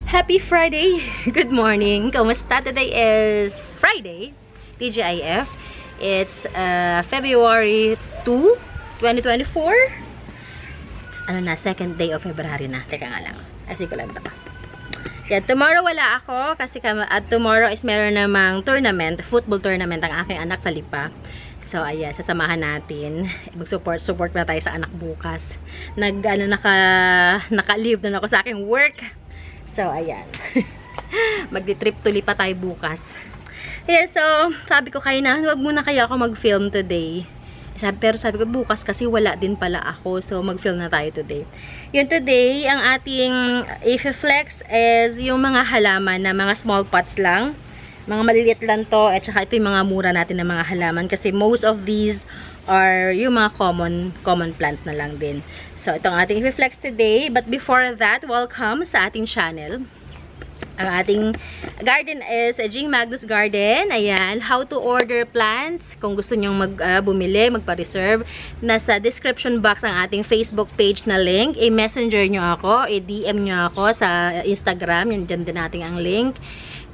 Happy Friday! Good morning! Kamusta? Today is Friday, TGIF. It's February 2, 2024. It's, second day of February na. Teka nga lang. Kasi ko lang ito pa. Yeah, tomorrow wala ako kasi tomorrow is meron namang tournament, football tournament ang aking anak sa Lipa. So, ayan, sasamahan natin. Mag-support na tayo sa anak bukas. Naka-leave na ako sa aking work. So, ayan. Magdi-trip to Lipa tayo bukas. Yeah, so, sabi ko kayo na, huwag muna kaya ako mag-film today. Pero sabi ko, bukas kasi wala din pala ako. So, mag-film na tayo today. Yun today, ang ating i-flex is yung mga halaman na mga small pots lang. Mga maliliit lang to. At saka ito yung mga mura natin na mga halaman. Kasi most of these are yung mga common plants na lang din. So, itong ating i-flex today. But before that, welcome sa ating channel. Ang ating garden is Jing Magnus Garden. Ayan, how to order plants. Kung gusto nyong bumili, magpa-reserve. Nasa description box ang ating Facebook page na link. I-messenger nyo ako, i-DM nyo ako sa Instagram. Yan dyan din natin ang link.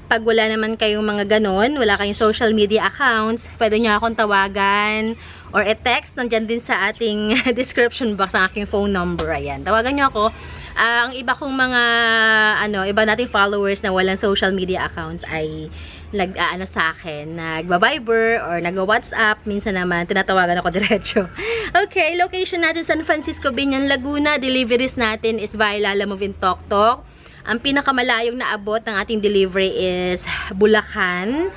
Pag wala naman kayong mga ganon, wala kayong social media accounts, pwede nyo akong tawagan or i-text. Nandyan din sa ating description box ang aking phone number. Ayan, tawagan nyo ako. Ang iba kong mga, iba nating followers na walang social media accounts ay sa akin, nagba-Viber or nag-WhatsApp. Minsan naman, tinatawagan ako diretso. Okay, location natin San Francisco, Binyan, Laguna. Deliveries natin is via Lalamove in Tok Tok. Ang pinakamalayong naabot ng ating delivery is Bulacan.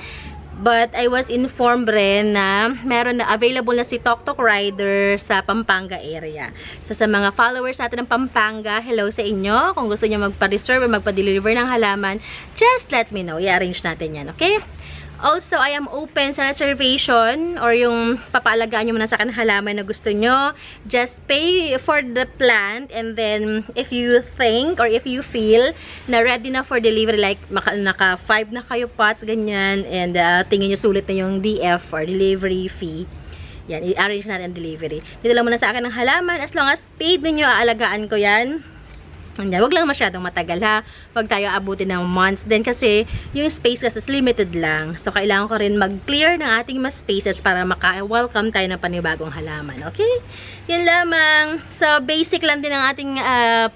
But I was informed rin na meron na available na si Tok Tok Rider sa Pampanga area. So sa mga followers natin ng Pampanga, hello sa inyo. Kung gusto niyo magpa-reserve or magpa-deliver ng halaman, just let me know. I-arrange natin yan, okay? Also, I am open sa reservation or yung papaalagaan nyo muna sa akin halaman na gusto nyo. Just pay for the plant and then if you think or if you feel na ready na for delivery, like naka 5 na kayo pots, ganyan, and tingin nyo sulit na yung DF or delivery fee, yan, i-arrange natin ang delivery. Dito lang muna sa akin ng halaman. As long as paid ninyo, aalagaan ko yan. Huwag lang masyadong matagal ha. Huwag tayo abutin ng months din kasi yung space kasi is limited lang. So, kailangan ko rin mag-clear ng ating mas spaces para maka-welcome tayo ng panibagong halaman. Okay? Yun lamang. So, basic lang din ang ating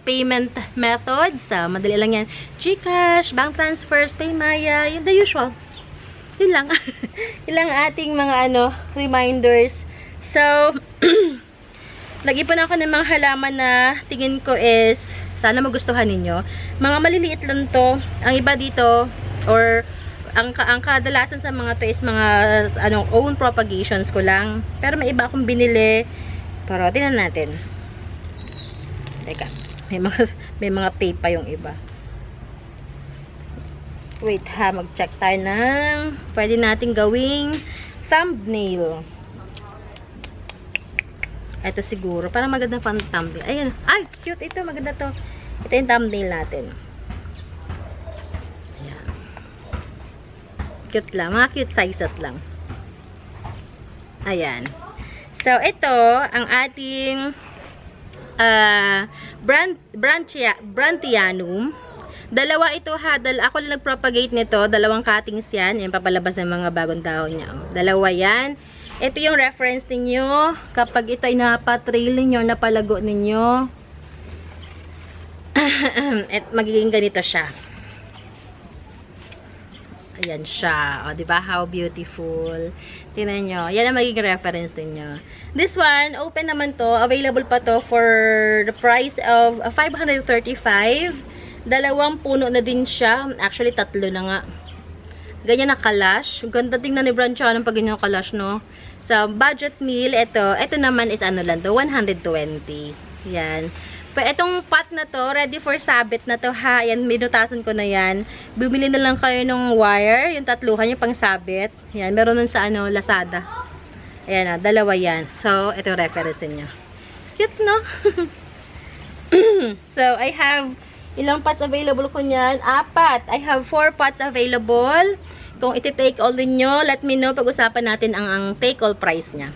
payment methods. Madali lang yan. GCash, bank transfers, Paymaya, yun the usual. Yun lang. Yun lang ating mga reminders. So, nag-ipon ako ng mga halaman na tingin ko is sana magustuhan ninyo. Mga maliliit lang to. Ang iba dito, or ang kadalasan sa mga to is mga own propagations ko lang. Pero may iba akong binili. Pero tingnan natin. Teka, may mga tape pa yung iba. Wait ha, mag-check tayo ng pwede natin gawing thumbnail. Ito siguro. Parang maganda pang thumbnail. Ayan. Ay, cute ito. Maganda to. Ito yung thumbnail natin. Ayan. Cute lang. Mga cute sizes lang. Ayan. So, ito, ang ating Brandtianum. Dalawa ito ha. Ako lang nag-propagate nito. Dalawang cuttings yan. Yan, papalabas ng mga bagong dahon niya. Dalawa yan. Ito yung reference ninyo. Kapag ito ay napatrail ninyo, napalago ninyo, at magiging ganito siya. Ayan siya. O, diba? How beautiful. Tingnan nyo. Yan ang magiging reference ninyo. This one, open naman to. Available pa to for the price of 535. Dalawang puno na din siya. Actually, 3 na nga. Ganyan na kalash. Ganda tingnan ni Brandtianum pag ganyan kalash, no? So, budget meal, ito naman is lang to, 120. Yan. Pero itong pot na to, ready for sabit na to ha. Yan, minutasan ko na yan. Bibili na lang kayo ng wire, yung tatluhan, yung pang sabit. Yan, meron nun sa Lazada. Ayan, dalawa yan. So, ito yung reference niya. Cute, no? So, I have ilang pots available ko niyan? 4. I have 4 pots available. Kung iti-take all ninyo, let me know. Pag-usapan natin ang take all price niya.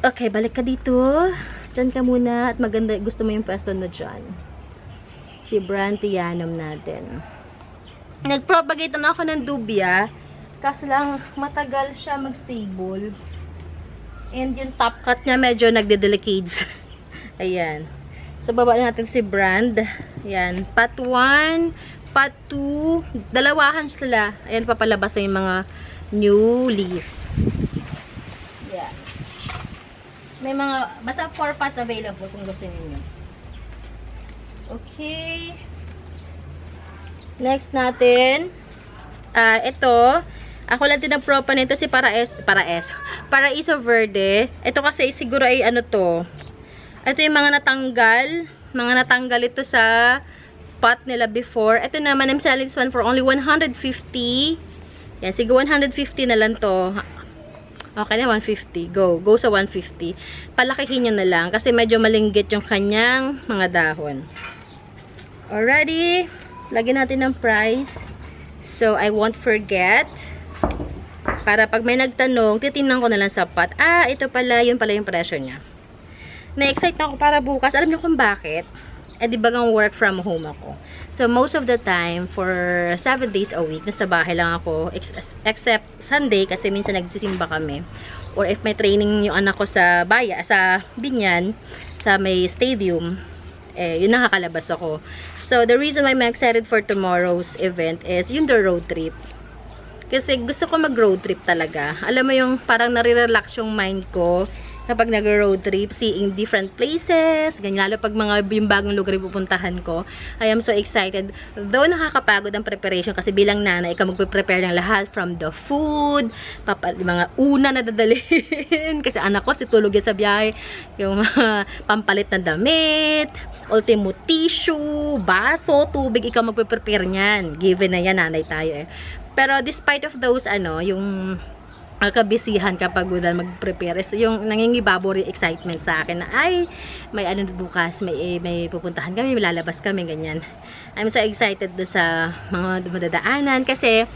Okay, balik ka dito. Diyan ka muna. At maganda, gusto mo yung pwesto na dyan. Si Brantianum natin. Nag-propagate na ako ng dubia. Kaso lang, matagal siya mag-stable. And yung top cut niya medyo nagde-delicades. Ayan. So, baba natin si Brand. Ayan. Pot 1, pot 2. Dalawahan sila. Ayan, papalabas na yung mga new leaf. Ayan. May mga, basta 4 pots available kung gusto niyo. Okay. Next natin. Ito. Ako lang din nag-propa nito si Paraiso Verde. Ito kasi siguro ay ano to. Ito yung mga natanggal. Mga natanggal ito sa pot nila before. Ito naman, I'm selling this one for only 150. Yan, sige 150 na lang to. Okay na, 150. Go sa 150. Palakihin nyo na lang kasi medyo malinggit yung kanyang mga dahon. Alrighty. Lagyan natin ng price. So, I won't forget. Para pag may nagtanong, titingnan ko na lang sa pot. Ito pala, yun pala yung presyo niya. Na-excite na ako para bukas. Alam niyo kung bakit? Di ba gang work from home ako. So, most of the time, for 7 days a week, nasa bahay lang ako. Except Sunday, kasi minsan nagsisimba kami. Or if may training yung anak ko sa Binyan, sa may stadium, yun nakakalabas ako. So, the reason why I'm excited for tomorrow's event is yung the road trip. Kasi gusto ko mag-road trip talaga. Alam mo yung parang nare-relax yung mind ko kapag nag-road trip, seeing different places, ganyan. Lalo pag yung bagong lugar yung pupuntahan ko. I am so excited. Though nakakapagod ang preparation kasi bilang nanay, ikaw magpe-prepare ng lahat from the food, mga una na dadalhin. Kasi anak ko, situlog yan sa biyahe. Yung mga pampalit na damit, ultimo tissue, baso, tubig, ikaw magpe-prepare niyan. Given na yan, nanay tayo eh. Pero despite of those, yung kabisihan kapag mag-prepare, is yung nangingibabo rin excitement sa akin na, ay, may bukas, may pupuntahan kami, may lalabas kami, ganyan. I'm so excited do sa mga madadaanan kasi,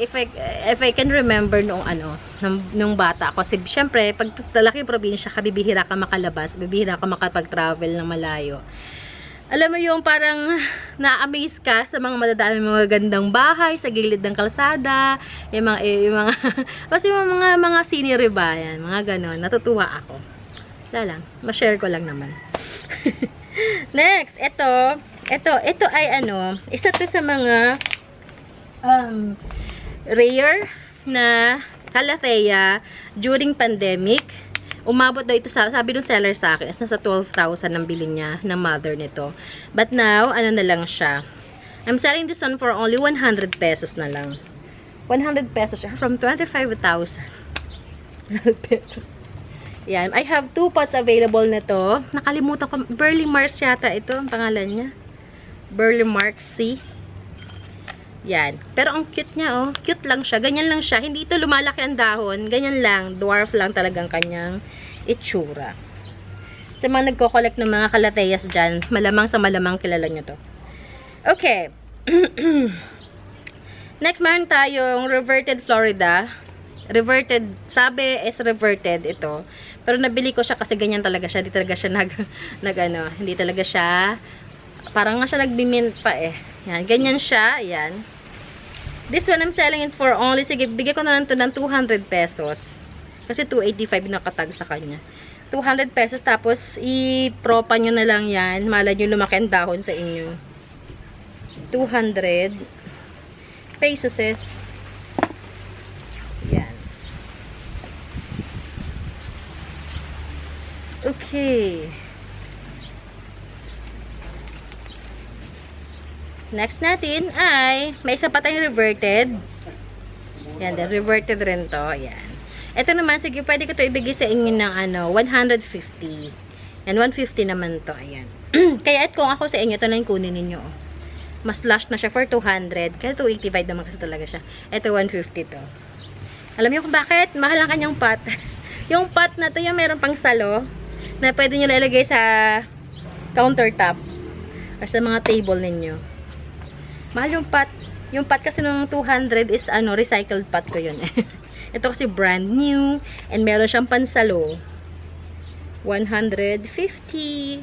if I can remember nung bata ako, kasi syempre, pag talaki probinsya ka, bibihira ka makalabas, bibihira ka makapag-travel ng malayo. Alam mo yung parang na-amaze ka sa mga madadaan, mga gandang bahay sa gilid ng kalsada, yung mga kasi mga scenery ba yan, mga ganon. Natutuwa ako. Wala lang, ma-share ko lang naman. Next, ito ay isa to sa mga rare na calathea during pandemic. Umabot daw ito sabi ng seller sa akin, is nasa 12,000 ang bilhin niya ng mother nito. But now, na lang siya. I'm selling this one for only 100 pesos na lang. 100 pesos siya. From 25,000. 100 pesos. Yan. I have 2 pots available nito. Nakalimutan ko. Burle Marx yata ito ang pangalan niya. Burle Marx C. Yan. Pero ang cute niya, oh. Cute lang siya. Ganyan lang siya. Hindi ito lumalaki ang dahon. Ganyan lang. Dwarf lang talagang kanyang itsura. Sa mga nagko-collect ng mga calatheas dyan, malamang sa malamang kilala nyo to. Okay. Next, meron tayong reverted Florida. Reverted. Sabi is reverted ito. Pero nabili ko siya kasi ganyan talaga siya. Hindi talaga siya hindi talaga siya, parang nga siya nagbimint pa eh. Yan, ganyan siya. Yan. This one, I'm selling it for only, sige, bigay ko na lang ito ng 200 pesos. Kasi 285 nakatag sa kanya. 200 pesos, tapos i-propa nyo na lang yan. Malay nyo lumaki ang dahon sa inyo. 200 pesos. Yan. Okay. Next natin ay, may isa pa tayong reverted. Yan, then reverted rin to. Yan. Ito naman, sige, pwede ko to ibigay sa inyo ng 150. And 150 naman to. Ayan. Kaya kung ako sa inyo, ito lang kunin ninyo. Mas lush na siya for 200. Kaya 285 naman kasi talaga siya. Ito 150 to. Alam niyo kung bakit? Mahal ang kanyang pot. Yung pot na to, yung meron pang salo, na pwede nyo ilalagay sa countertop or sa mga table ninyo. Mahal yung pot. Yung pot kasi nung 200 is recycled pot ko yun eh. Ito kasi brand new and meron siyang pansalo. 150.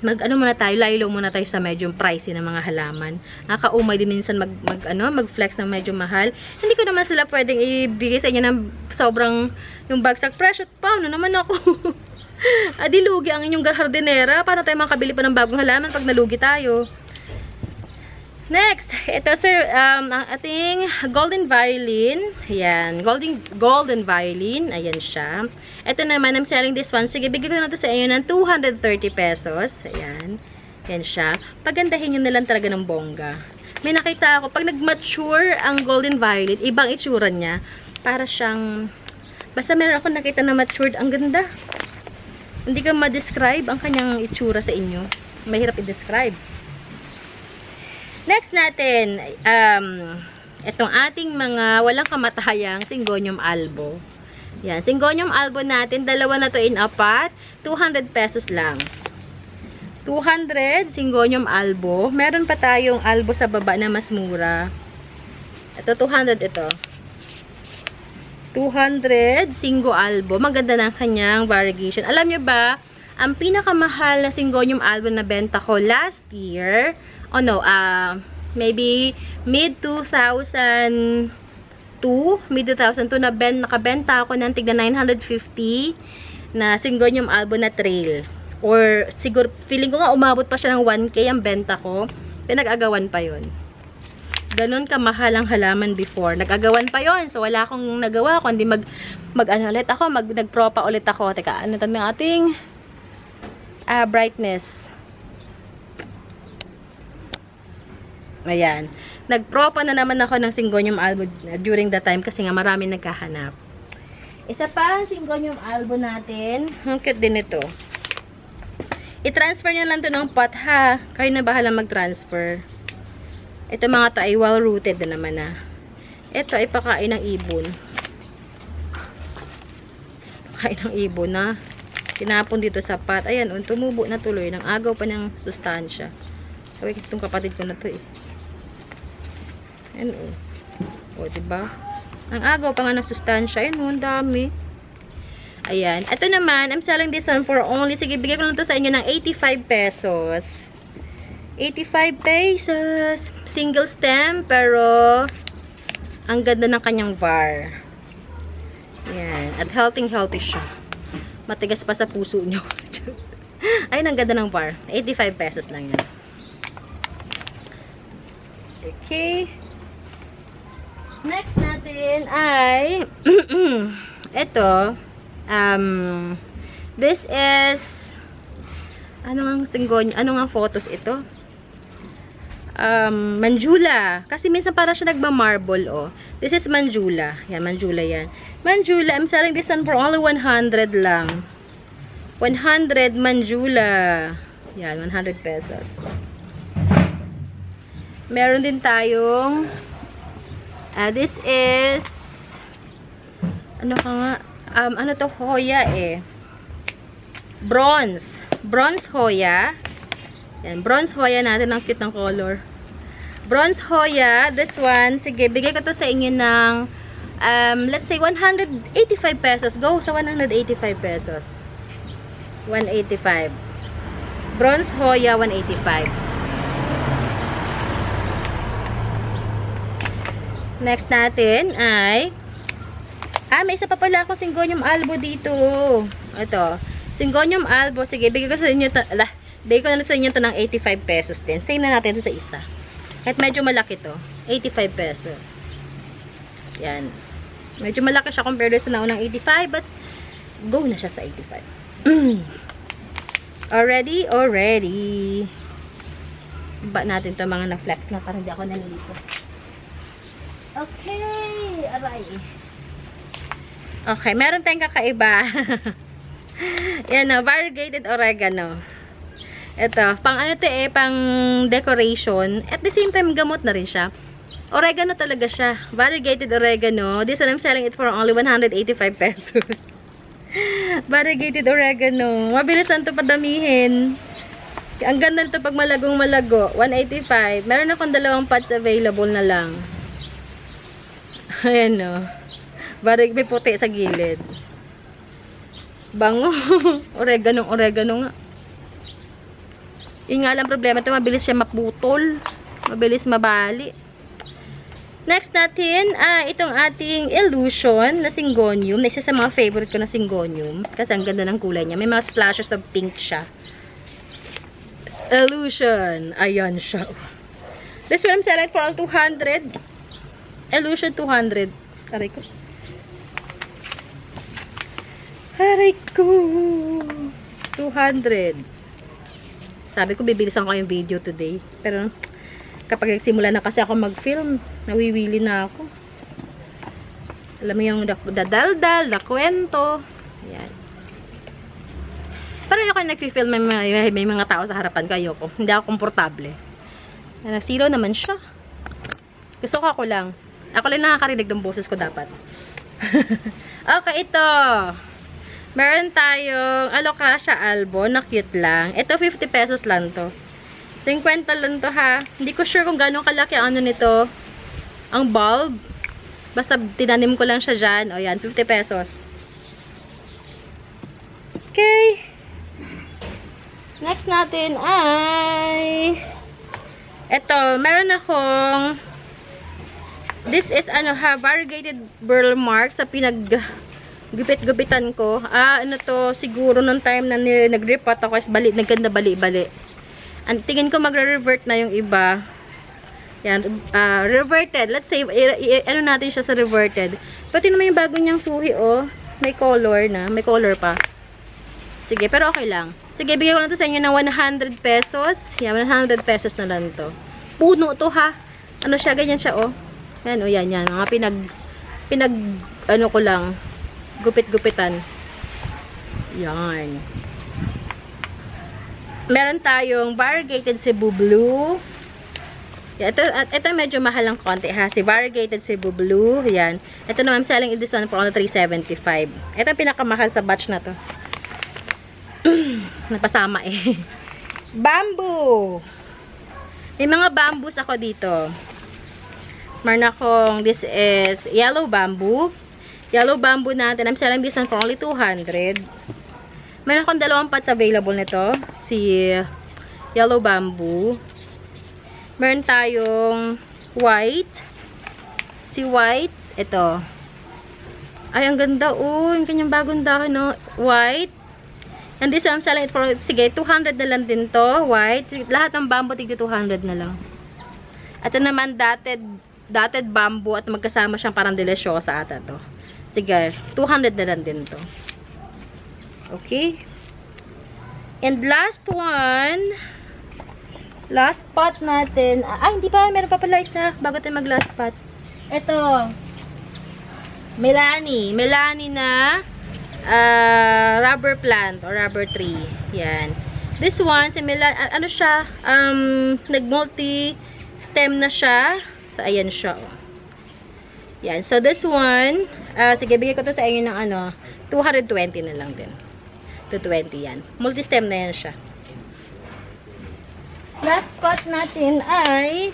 Mag-ano muna tayo, laylo muna tayo sa medyo pricey na mga halaman. Nakaumay din minsan mag-flex ng medyo mahal. Hindi ko naman sila pwedeng ibigay sa inyo ng sobrang yung bagsak presyo. Paano naman ako? Adi lugi ang inyong hardinera. Paano tayo makabili pa ng bagong halaman pag nalugi tayo? Next, ito sir, ang ating golden violin. Ayan, golden violin. Ayan siya. Ito naman, I'm selling this one. Sige, bigay ko na ito sa inyo ng 230 pesos. Ayan. Ayan siya. Pagandahin nyo na lang talaga ng bongga. May nakita ako, pag nag-mature ang golden violin, ibang itsura niya. Para siyang, basta meron ako nakita na matured. Ang ganda. Hindi ka ma-describe ang kanyang itsura sa inyo. Mahirap i-describe. Next natin, itong ating mga walang kamatayang Syngonium albo. Yan, Syngonium albo natin, dalawa na to in apat, 200 pesos lang. 200 Syngonium albo. Meron pa tayong albo sa baba na mas mura. Ito, 200 ito. 200 Syngo albo. Maganda ng kanyang variegation. Alam nyo ba, ang pinakamahal na Syngonium albo na benta ko last year, maybe mid-2002 nakabenta ako ng tigna 950 na Syngonium albo na trail. Or siguro, feeling ko nga umabot pa siya ng 1K ang benta ko. Pinag-agawan pa yon. Ganon kamahal ang halaman before. Nag-agawan pa yon. So, wala akong nagawa. Kundi nag-propa ulit ako. Teka, ano ng ating brightness. Ayan. Nagpropa na naman ako ng Syngonium albo during the time kasi nga marami nagkahanap. Isa pa ang Syngonium albo natin. Ang cute din ito. I-transfer niya lang to ng pot ha. Kayo na bahala mag-transfer. Ito mga to ay well-rooted na naman na. Ito ay pakain ng ibon. Pakain ng ibon na. Tinapon dito sa pot. Ayan, tumubo na tuloy. Nang agaw pa ng sustansya. Sabi itong kapatid ko na to eh. Ayan o. Diba? Ang agaw pa nga ng sustansya. Ayan o, ang dami. Ayan. Ito naman, I'm selling this one for only, sige, bigay ko lang to sa inyo ng 85 pesos. 85 pesos. Single stem, pero ang ganda ng kanyang var. Ayan. At healthy siya. Matigas pa sa puso nyo. Ayun, ang ganda ng var. 85 pesos lang yan. Okay. Next natin ay ito. This is ano nga photos ito? Manjula. Kasi minsan para siya nagma-marble, oh. This is Manjula. Yan, Manjula yan. Manjula, I'm selling this one for only 100 lang. 100 Manjula. Yan, 100 pesos. Meron din tayong this is ano ka nga? Ano to? Hoya eh. Bronze. Bronze Hoya. Yan. Bronze Hoya natin. Ang cute ng color. Bronze Hoya. This one. Sige, bigay ko to sa inyo ng let's say 185 pesos. Go sa 185 pesos. 185. Bronze Hoya, 185. Next natin ay may isa pa pala akong Syngonium albo dito. Ito. Syngonium albo. Sige, bigay ko sa inyo bigay ko na sa inyo to ng 85 pesos din. Save na natin ito sa isa. Kahit medyo malaki to. 85 pesos. Yan. Medyo malaki siya compared sa naunang 85, but go na siya sa 85. Already? Already. Ba natin to mga na-flex na para hindi ako nalilito. Okay. Aray. Okay. Meron tayong kakaiba. Yan o. Variegated oregano. Ito. Pang ano to eh. Pang decoration. At the same time, gamot na rin siya. Oregano talaga siya. Variegated oregano. This one I'm selling it for only 185 pesos. Variegated oregano. Mabilis lang ito padamihin. Ang ganda nito pag malagong malago. 185. Meron akong 2 pots available na lang. Ayan o. May puti sa gilid. Bango. Oregano nga. Yun nga lang problema ito, mabilis siya maputol. Mabilis mabali. Next natin, itong ating Illusion na Syngonium. Na isa sa mga favorite ko na Syngonium. Kasi ang ganda ng kulay niya. May mga splashes of pink siya. Illusion. Ayan siya. This one I'm selling for all 200. Illusion 200. Aray ko. Aray ko. 200. Sabi ko, bibilisan ko yung video today. Pero, kapag nagsimula na kasi ako mag-film, nawiwili na ako. Alam mo yung dadaldal, kwento. Ayan. Pero ayoko nag-film, may mga tao sa harapan ko. Ayoko. Hindi ako komportable. Zero naman siya. Gusto ko ako lang. Ako lang nakakarinig ng boses ko dapat. Okay, ito. Meron tayong Alocasia albo na cute lang. Ito 50 pesos lang to. 50 lang to ha. Hindi ko sure kung gano'ng kalaki ang ano nito. Ang bulb. Basta tinanim ko lang siya dyan. O yan, 50 pesos. Okay. Next natin ay ito, meron akong this is ano ha, variegated burl mark sa gupit-gupitan ko. Ano to, siguro nung time na nag-repot ako, is naganda bali-bali. Ang tingin ko magre-revert na yung iba. Yan, reverted. Let's say, ano natin siya sa reverted. Pati naman yung bago niyang suhi, oh. May color na. May color pa. Sige, pero okay lang. Sige, bigay ko na to sa inyo ng 100 pesos. Yan, 100 pesos na lang to. Puno to, ha. Ano siya, ganyan siya, oh. Yan, oh, yan. Mga ano ko lang. Gupit-gupitan. Yan. Meron tayong variegated Cebu Blue. Ito medyo mahal ng konti ha. Si variegated Cebu Blue. Yan. Ito naman selling this one for only 375. Ito ang pinakamahal sa batch na to. Napasama eh. Bamboo. May mga bamboos ako dito. Meron akong, this is yellow bamboo. Yellow bamboo natin. I'm selling this one for only 200. Meron akong dalawang pots available nito. Si yellow bamboo. Meron tayong white. Si white. Ito. Ay, ang ganda. Oh, yung kanyang bagong dahon, no? White. And this one, I'm selling it for, sige, 200 na lang din to. White. Lahat ng bamboo, tigdi 200 na lang. Ito naman, dotted bamboo at magkasama siyang parang delisyosa ata to. Sige, 200 na lang din to. Okay. And last one, last pot natin. Hindi pa, meron pa pala isa bago tayo mag last pot. Ito, Melanie na rubber plant or rubber tree. Yan. This one, si Melanie, ano siya, nag-multi stem na siya. So, ayan siya. Yan. So, this one, sige, bigay ko to sa inyo ng ano, 220 na lang din. 220 yan. Multi-stem na yan siya. Last pot natin ay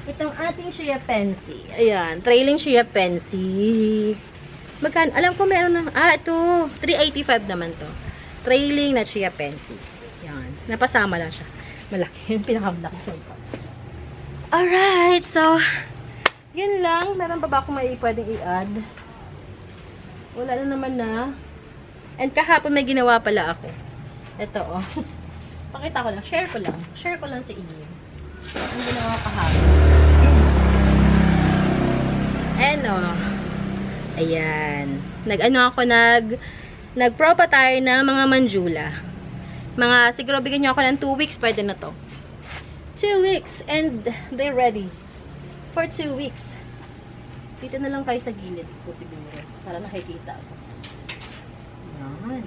itong ating Shea Pensy. Ayan. Trailing Shea Pensy. Magkano? Alam ko meron na. Ito. 385 naman to. Trailing na Shea Pensy. Yan. Napasama lang siya. Malaki. Yung pinakamalaki sa ito. Alright. So, yun lang. Meron pa ba akong pwedeng i-add? Wala na naman na. And kahapon may ginawa pala ako. Ito, oh. Pakita ko lang. Share ko lang. Share ko lang sa inyo. Ang ginawa kahapon. Ayan, oh. Ayan. Nag-propa tayo ng mga manjula. Siguro bigyan nyo ako ng 2 weeks. Pwede na to. 2 weeks. And they're ready. For 2 weeks. Dito na lang kayo sa gilid ko siguro. Para nakikita ako. Yan.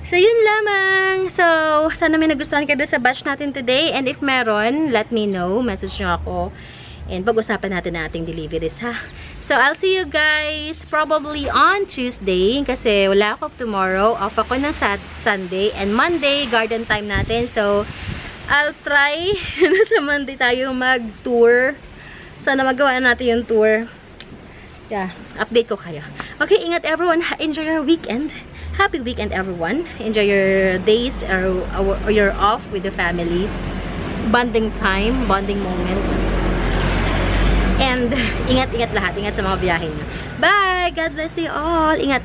So, yun lamang. So, sana may nagustuhan kayo sa batch natin today. And if meron, let me know. Message nyo ako. And pag-usapan natin na ating deliveries, ha? So, I'll see you guys probably on Tuesday. Kasi wala ako tomorrow. Off ako ng Sunday. And Monday, garden time natin. So, I'll try sa Monday tayo mag-tour. Sana magawa natin yung tour. Yeah, update ko kayo. Okay, ingat everyone. Enjoy your weekend. happy weekend, everyone. Enjoy your days or you're off with the family. Bonding time, bonding moment. And ingat-ingat lahat. Ingat sa mga biyahe niyo. Bye! God bless you all. Ingat!